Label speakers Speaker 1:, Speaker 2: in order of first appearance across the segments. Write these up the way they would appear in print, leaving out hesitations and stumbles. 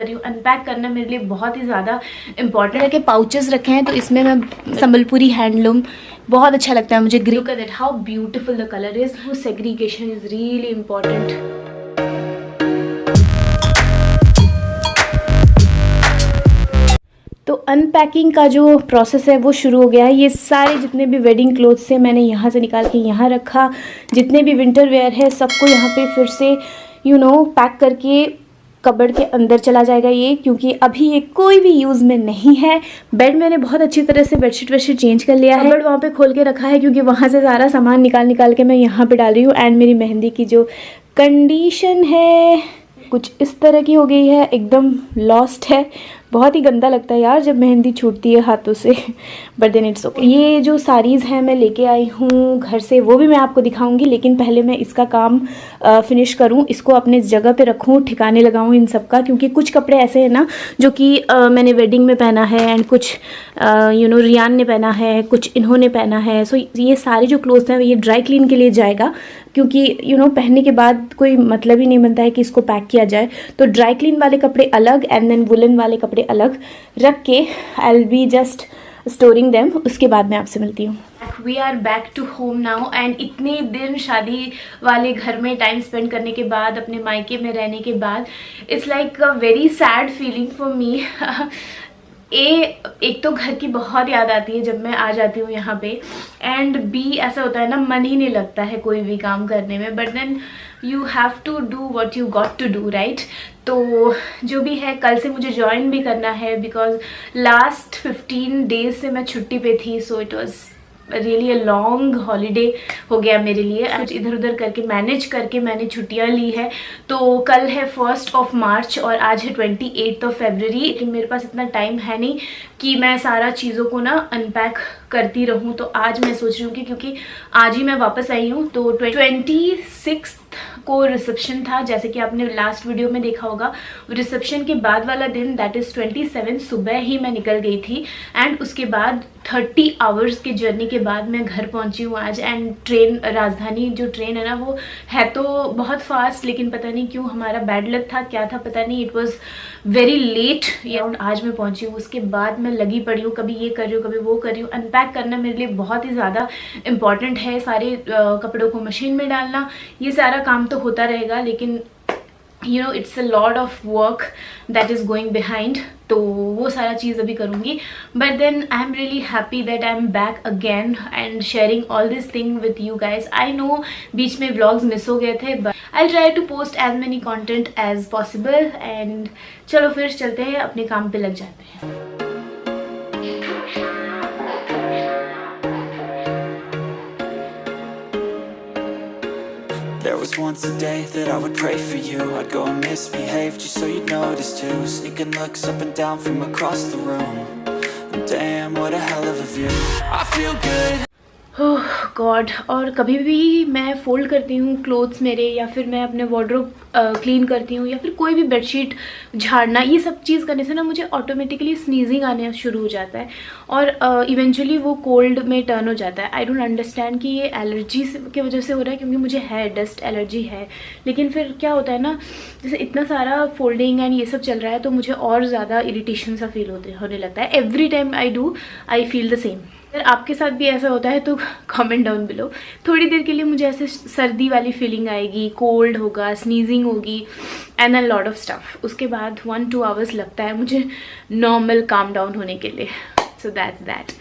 Speaker 1: रही हूँ। अनपैक करना मेरे लिए बहुत ही ज़्यादा इंपॉर्टेंट है। के पाउचेस रखे हैं तो इसमें मैं संबलपुरी हैंडलूम बहुत अच्छा लगता है मुझे। Look at that, how beautiful the colour is. वो सेग्रीगेशन इज रियली इम्पॉर्टेंट। तो अनपैकिंग का जो प्रोसेस है वो शुरू हो गया है। ये सारे जितने भी वेडिंग क्लोथ्स से मैंने यहाँ से निकाल के यहाँ रखा, जितने भी विंटर वेयर है सबको यहाँ पे फिर से पैक करके कबर्ड के अंदर चला जाएगा ये, क्योंकि अभी ये कोई भी यूज़ में नहीं है। बेड मैंने बहुत अच्छी तरह से बेडशीट वेडशीट चेंज कर लिया है। कबर्ड वहाँ पे खोल के रखा है क्योंकि वहाँ से सारा सामान निकाल के मैं यहाँ पे डाल रही हूँ। एंड मेरी मेहंदी की जो कंडीशन है कुछ इस तरह की हो गई है, एकदम लॉस्ट है। बहुत ही गंदा लगता है यार जब मेहंदी छूटती है हाथों से, बट देन इट्स ओके। ये जो साड़ीज़ हैं मैं लेके आई हूँ घर से, वो भी मैं आपको दिखाऊंगी, लेकिन पहले मैं इसका काम फिनिश करूँ, इसको अपने जगह पे रखूँ, ठिकाने लगाऊँ इन सब का, क्योंकि कुछ कपड़े ऐसे हैं ना जो कि मैंने वेडिंग में पहना है एंड कुछ रियान ने पहना है, कुछ इन्होंने पहना है। सो ये सारे जो क्लोथ्स हैं ये ड्राई क्लीन के लिए जाएगा, क्योंकि पहनने के बाद कोई मतलब ही नहीं बनता है कि इसको पैक किया जाए। तो ड्राई क्लीन वाले कपड़े अलग एंड देन वुलन वाले कपड़े अलग रख के I will be just storing them. उसके बाद मैं आपसे मिलती हूँ। We are back to home now and इतने दिन शादी वाले घर में टाइम स्पेंड करने के बाद, अपने मायके में रहने के बाद, it's like a very sad feeling for me. एक तो घर की बहुत याद आती है जब मैं आ जाती हूँ यहाँ पे, एंड बी ऐसा होता है ना मन ही नहीं लगता है कोई भी काम करने में, but then you have to do what you got to do, right. तो जो भी है कल से मुझे ज्वाइन भी करना है, बिकॉज लास्ट 15 डेज से मैं छुट्टी पे थी। So it was really a long holiday हो गया मेरे लिए। कुछ इधर उधर करके मैनेज करके मैंने छुट्टियां ली है। तो कल है 1 मार्च और आज है 28 फरवरी, लेकिन मेरे पास इतना टाइम है नहीं कि मैं सारा चीज़ों को ना अनपैक करती रहूं। तो आज मैं सोच रही हूँ कि क्योंकि आज ही मैं वापस आई हूँ, तो 26 को रिसेप्शन था, जैसे कि आपने लास्ट वीडियो में देखा होगा। रिसेप्शन के बाद वाला दिन, दैट इज़ 27, सुबह ही मैं निकल गई थी एंड उसके बाद 30 आवर्स के जर्नी के बाद मैं घर पहुंची हूँ आज। एंड ट्रेन, राजधानी जो ट्रेन है ना वो है तो बहुत फास्ट, लेकिन पता नहीं क्यों हमारा बैड लक था, क्या था पता नहीं, इट वॉज वेरी लेट। आज मैं पहुंची हूँ, उसके बाद मैं लगी पड़ी हूँ, कभी ये कर रही हूँ कभी वो कर रही हूँ। अनपैक करना मेरे लिए बहुत ही ज़्यादा इंपॉर्टेंट है। सारे कपड़ों को मशीन में डालना, ये सारा काम तो होता रहेगा, लेकिन it's a lot of work that is going behind. तो वो सारा चीज़ अभी करूँगी, but then I am really happy that I am back again and sharing all this thing with you guys. I know बीच में व्लॉग्स मिस हो गए थे, but I try to post as many content as possible. And चलो फिर चलते हैं, अपने काम पे लग जाते हैं।
Speaker 2: There was once a day that I would pray for you. I'd go and misbehave just so you'd notice too. Sneaking looks up and down from across the room. And damn, what a hell of a view. I feel good.
Speaker 1: Oh God. और कभी भी मैं fold करती हूँ clothes मेरे, या फिर मैं अपने वार्डरोब क्लीन करती हूँ, या फिर कोई भी बेडशीट झाड़ना, ये सब चीज़ करने से ना मुझे ऑटोमेटिकली स्नीजिंग आने शुरू हो जाता है और इवेंचुअली वो कोल्ड में टर्न हो जाता है। आई डोंट अंडरस्टैंड कि ये एलर्जी की वजह से हो रहा है, क्योंकि मुझे है डस्ट एलर्जी है, लेकिन फिर क्या होता है ना, जैसे इतना सारा फोल्डिंग एंड ये सब चल रहा है तो मुझे और ज़्यादा इरिटेशन सा फील होने लगता है। Every time I feel the same. अगर आपके साथ भी ऐसा होता है तो कमेंट डाउन बिलो। थोड़ी देर के लिए मुझे ऐसे सर्दी वाली फीलिंग आएगी, कोल्ड होगा, स्नीजिंग होगी and a lot of stuff. उसके बाद 1-2 आवर्स लगता है मुझे नॉर्मल काम डाउन होने के लिए। So that's that.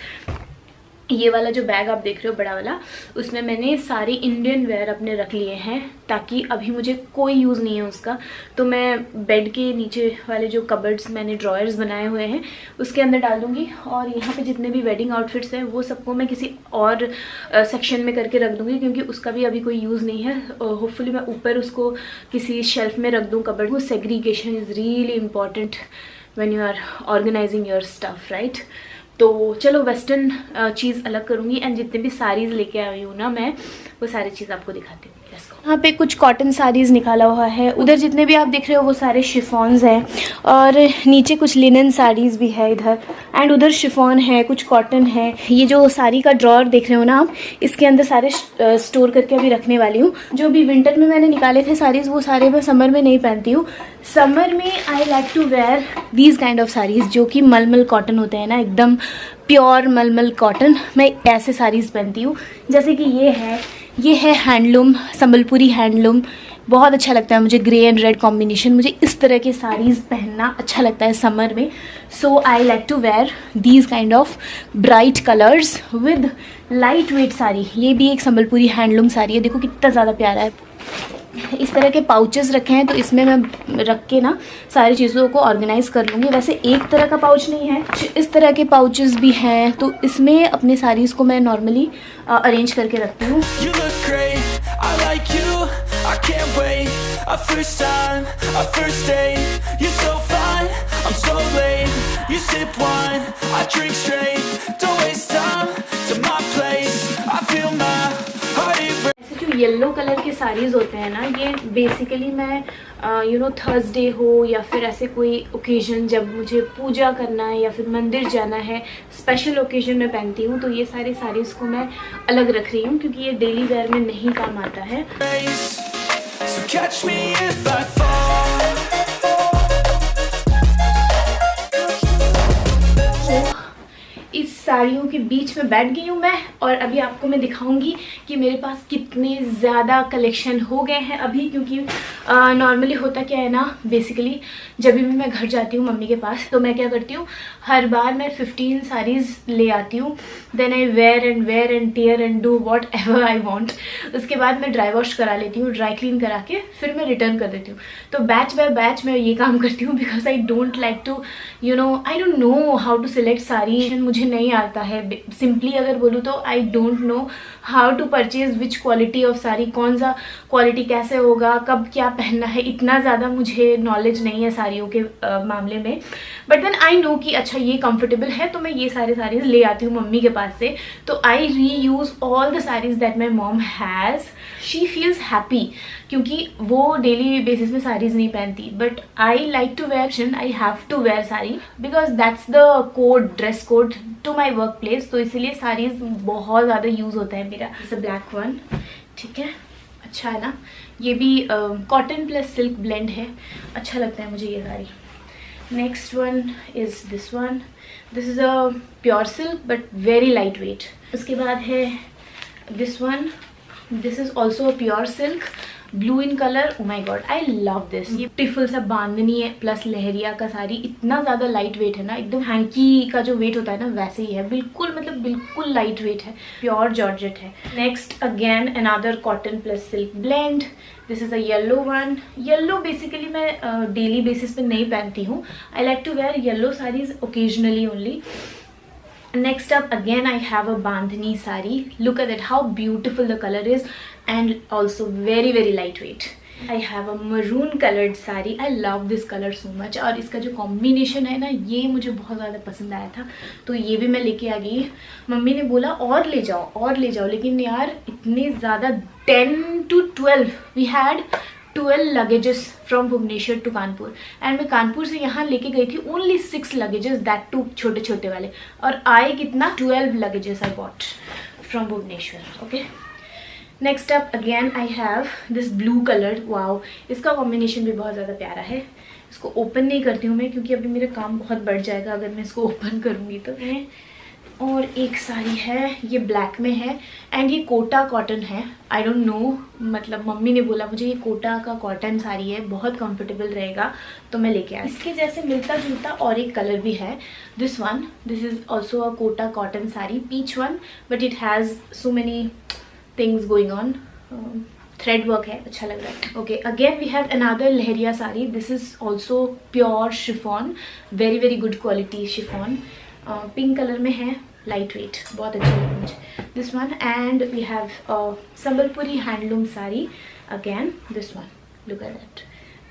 Speaker 1: ये वाला जो बैग आप देख रहे हो बड़ा वाला, उसमें मैंने सारे इंडियन वेयर अपने रख लिए हैं, ताकि अभी मुझे कोई यूज़ नहीं है उसका। तो मैं बेड के नीचे वाले जो कबर्ड्स मैंने ड्रॉयर्स बनाए हुए हैं उसके अंदर डाल दूँगी, और यहाँ पे जितने भी वेडिंग आउटफिट्स हैं वो सबको मैं किसी और सेक्शन में करके रख दूँगी, क्योंकि उसका भी अभी कोई यूज़ नहीं है। होपफुली मैं ऊपर उसको किसी शेल्फ में रख दूँ कबर्ड। वो segregation is really important when you are organising your stuff, right. तो चलो वेस्टर्न चीज़ अलग करूँगी, एंड जितने भी साड़ीज़ लेके आई हूँ ना मैं, वो सारी चीज़ आपको दिखाती हूँ। यहाँ पे कुछ कॉटन साड़ीज़ निकाला हुआ है, उधर जितने भी आप देख रहे हो वो सारे शिफॉन्स हैं, और नीचे कुछ लिनन साड़ीज़ भी है इधर, एंड उधर शिफॉन है, कुछ कॉटन है। ये जो साड़ी का ड्रॉर देख रहे हो ना आप, इसके अंदर सारे स्टोर करके अभी रखने वाली हूँ। जो भी विंटर में मैंने निकाले थे साड़ीज़ वो सारे मैं समर में नहीं पहनती हूँ। समर में I like to wear these kind of saris जो कि मलमल कॉटन होते हैं ना, एकदम प्योर मलमल कॉटन। मैं ऐसे साड़ीज़ पहनती हूँ, जैसे कि ये है हैंडलूम, संबलपुरी हैंडलूम। बहुत अच्छा लगता है मुझे, ग्रे एंड रेड कॉम्बिनेशन। मुझे इस तरह के साड़ीज़ पहनना अच्छा लगता है समर में। So I like to wear these kind of bright colours with light weight sari. ये भी एक संबलपुरी हैंडलूम साड़ी है, देखो कितना ज़्यादा प्यारा है। इस तरह के पाउचेस रखे हैं, तो इसमें मैं रख के ना सारी चीज़ों को ऑर्गेनाइज कर लूँगी। वैसे एक तरह का पाउच नहीं है, इस तरह के पाउचेस भी हैं, तो इसमें अपने साड़ीज़ को मैं नॉर्मली अरेंज करके रखती हूँ। येलो कलर के साड़ीज़ होते हैं ना, ये बेसिकली मैं थर्सडे हो या फिर ऐसे कोई ओकेजन जब मुझे पूजा करना है या फिर मंदिर जाना है, स्पेशल ओकेजन में पहनती हूँ। तो ये सारी साड़ीज़ को मैं अलग रख रही हूँ क्योंकि ये डेली वेयर में नहीं काम आता है। इस साड़ियों के बीच में बैठ गई हूँ मैं, और अभी आपको मैं दिखाऊंगी कि मेरे पास कितने ज़्यादा कलेक्शन हो गए हैं अभी। क्योंकि नॉर्मली होता क्या है ना, बेसिकली जब भी मैं घर जाती हूँ मम्मी के पास, तो मैं क्या करती हूँ, हर बार मैं 15 साड़ीज़ ले आती हूँ। Then I wear and tear and do whatever I want. उसके बाद मैं ड्राई वॉश करा लेती हूँ, ड्राई क्लीन करा के फिर मैं रिटर्न कर देती हूँ। तो बैच बाय बैच मैं ये काम करती हूँ, because I don't like to I don't know how to select sari. मुझे नहीं आता है, सिंपली अगर बोलूँ तो I don't know how to purchase which quality of sari, कौन सा क्वालिटी कैसे होगा, कब क्या पहनना है। इतना ज़्यादा मुझे नॉलेज नहीं है साड़ियों के मामले में, बट देन आई नो कि अच्छा ये कंफर्टेबल है, तो मैं ये सारे साड़ीज़ ले आती हूँ मम्मी के पास से। तो I reuse all the saris that my mom has. She feels happy क्योंकि वो डेली बेसिस में साड़ीज़ नहीं पहनती, but I like to wear, I have to wear sari because that's the code, dress code to my workplace. तो इसीलिए साड़ीज़ बहुत ज़्यादा यूज़ होता है मेरा। इट्स अ ब्लैक वन, ठीक है, अच्छा है ना। ये भी कॉटन प्लस सिल्क ब्लेंड है, अच्छा लगता है मुझे ये sari. Next one is this one, this is a pure silk but very light weight. उसके बाद है this one, this is also a pure silk, blue in colour. Oh my god, I love this. ये beautiful सा बांधनी है plus लहरिया का साड़ी, इतना ज़्यादा light weight है ना, एकदम हैंकी का जो वेट होता है ना वैसे ही है, बिल्कुल मतलब बिल्कुल लाइट वेट है, प्योर जॉर्जेट है। Next again another cotton plus silk blend, this is a yellow one. Yellow basically मैं डेली बेसिस पे नहीं पहनती हूँ, I like to wear yellow saris occasionally only. Next up again I have a bandhani sari. Look at it, how beautiful the color is and also very lightweight. I have a maroon colored sari. I love this color so much और इसका जो combination है ना, ये मुझे बहुत ज़्यादा पसंद आया था, तो ये भी मैं लेके आ गई। मम्मी ने बोला और ले जाओ, लेकिन यार इतने ज़्यादा 10 to 12 we had 12 luggages from Bhubaneswar to Kanpur, and मैं कानपुर से यहाँ लेके गई थी ओनली 6 लगेजेस, दैट टू छोटे छोटे वाले, और आए कितना 12 luggages I bought from Bhubaneswar. Okay, next up again I have this blue colour. Wow, इसका कॉम्बिनेशन भी बहुत ज़्यादा प्यारा है। इसको ओपन नहीं करती हूँ मैं क्योंकि अभी मेरा काम बहुत बढ़ जाएगा अगर मैं इसको ओपन करूँगी तो। और एक साड़ी है, ये ब्लैक में है एंड ये कोटा कॉटन है। आई डोंट नो, मतलब मम्मी ने बोला मुझे ये कोटा का कॉटन साड़ी है, बहुत कंफर्टेबल रहेगा, तो मैं लेके आई। इसके जैसे मिलता जुलता और एक कलर भी है, this one, this is also a Kota cotton sari, peach one, but it has so many things going on, thread work है, अच्छा लग रहा है। Okay, again we have another leheriya sari, this is also pure chiffon, very good quality chiffon, pink colour में है, light weight, बहुत अच्छा लगा मुझे this one. And we have Sambalpuri handloom sari, again this one, look at that,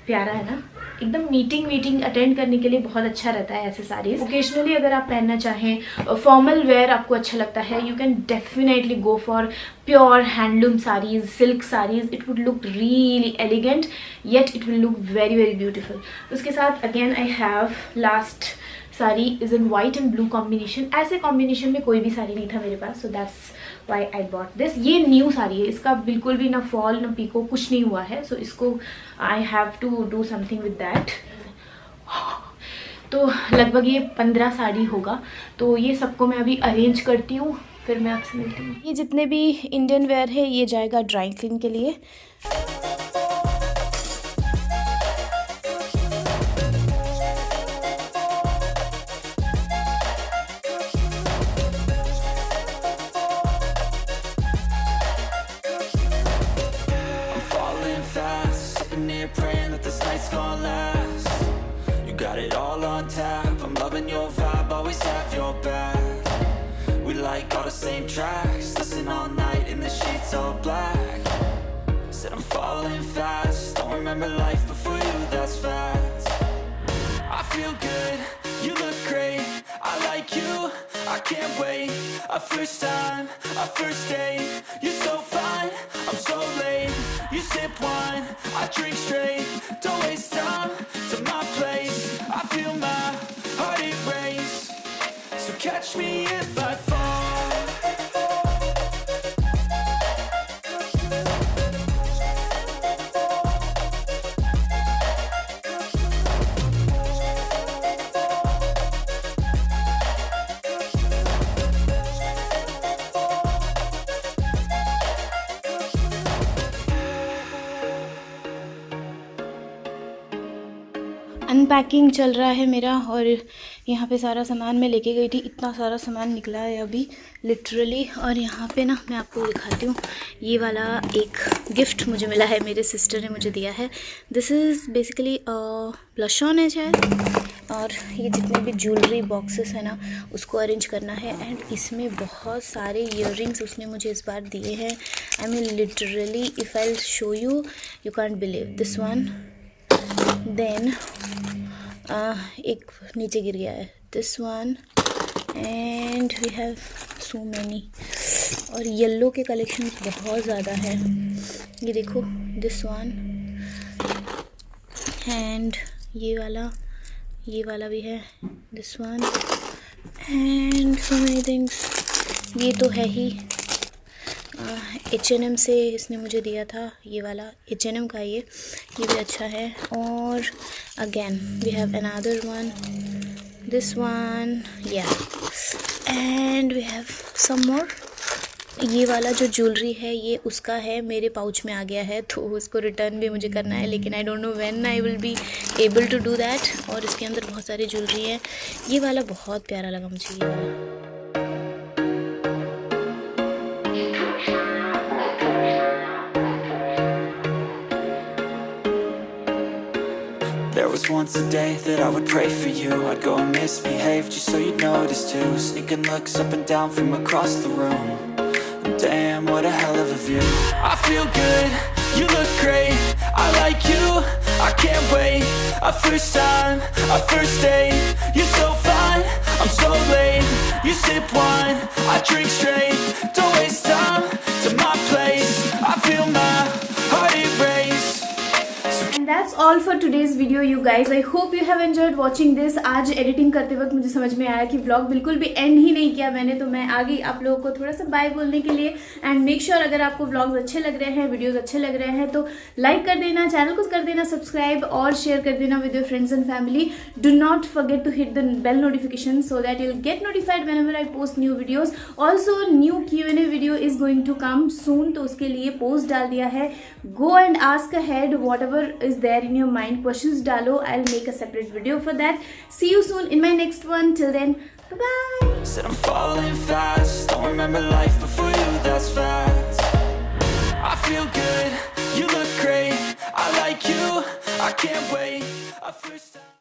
Speaker 1: प्यारा है ना, एकदम मीटिंग अटेंड करने के लिए बहुत अच्छा रहता है ऐसे साड़ीज। ओकेजनली अगर आप पहनना चाहें, फॉर्मल वेयर आपको अच्छा लगता है, you can definitely go for pure handloom saris, silk saris. It would look really elegant yet it will look very very beautiful. उसके साथ again I have last sari is in white and blue combination. ऐसे combination में कोई भी साड़ी नहीं था मेरे पास, so that's why I bought this. ये न्यू साड़ी है, इसका बिल्कुल भी ना फॉल ना पीको कुछ नहीं हुआ है, सो इसको I have to do something with that. तो लगभग ये 15 साड़ी होगा, तो ये सबको मैं अभी अरेंज करती हूँ, फिर मैं आपसे मिलती हूँ। ये जितने भी इंडियन वेयर है ये जाएगा ड्राई क्लीन के लिए।
Speaker 2: Praying that this night's gonna last. You got it all on tap. I'm loving your vibe, always have your back. We like all the same tracks. Listen all night in the sheets all black. Said I'm falling fast. Don't remember life before you, that's fact. I feel good, you look great. I like you, I can't wait. A first time, a first date. You're so fine, I'm so late. You sip wine, I drink straight. Don't waste time to my place. I feel my heart erase. So catch me if I fall.
Speaker 1: Unpacking चल रहा है मेरा, और यहाँ पे सारा सामान मैं लेके गई थी। इतना सारा सामान निकला है अभी लिटरली। और यहाँ पे ना मैं आपको दिखाती हूँ, ये वाला एक गिफ्ट मुझे मिला है, मेरे सिस्टर ने मुझे दिया है। This is basically blush on है शायद, और ये जितने भी ज्वेलरी बॉक्सेस है ना उसको अरेंज करना है। एंड इसमें बहुत सारे इयररिंग्स उसने मुझे इस बार दिए हैं। I mean literally if I show you, you can't believe this one. Then एक नीचे गिर गया है, this one, and we have so many. और येलो के कलेक्शंस बहुत ज़्यादा है, ये देखो दिस वन, एंड ये वाला भी है, this one, and so many things. ये तो है ही H&M से इसने मुझे दिया था, ये वाला H&M का, ये भी अच्छा है। और again we have another one, this one, yeah, and we have some more. ये वाला जो ज्वेलरी है ये उसका है, मेरे पाउच में आ गया है, तो उसको रिटर्न भी मुझे करना है, लेकिन I don't know when I will be able to do that. और इसके अंदर बहुत सारी ज्वेलरी है। ये वाला बहुत प्यारा लगा मुझे, ये वाला।
Speaker 2: There was once a day that I would pray for you. I'd go and misbehave just so you'd notice too. Sneaking looks up and down from across the room. And damn, what a hell of a view. I feel good, you look great. I like you, I can't wait. A first time, a first date. You're so fine, I'm so late. You sip wine, I drink straight. Don't waste time to my place. I feel my heart erase.
Speaker 1: And that's all for today's video you guys. I hope you have enjoyed watching this. आज editing करते वक्त मुझे समझ में आया कि vlog बिल्कुल भी एंड ही नहीं किया मैंने, तो मैं आ गई आप लोगों को थोड़ा सा बाय बोलने के लिए। एंड मेक श्योर अगर आपको व्लॉग्स अच्छे लग रहे हैं, वीडियोस अच्छे लग रहे हैं, तो लाइक कर देना, चैनल को कर देना सब्सक्राइब, और शेयर कर देना with your friends and family. Do not forget to hit the bell notification so that you will get notified whenever I post new videos. Also new Q&A video is going to come soon, तो उसके लिए post डाल दिया है। Go and ask ahead whatever is there in your mind, questions डालो, I'll make a separate video for that. See you soon in my next one. Till then, bye bye.
Speaker 2: Said I'm falling fast. Don't remember life before you, that's fact. I feel good, you look great. I like you, I can't wait.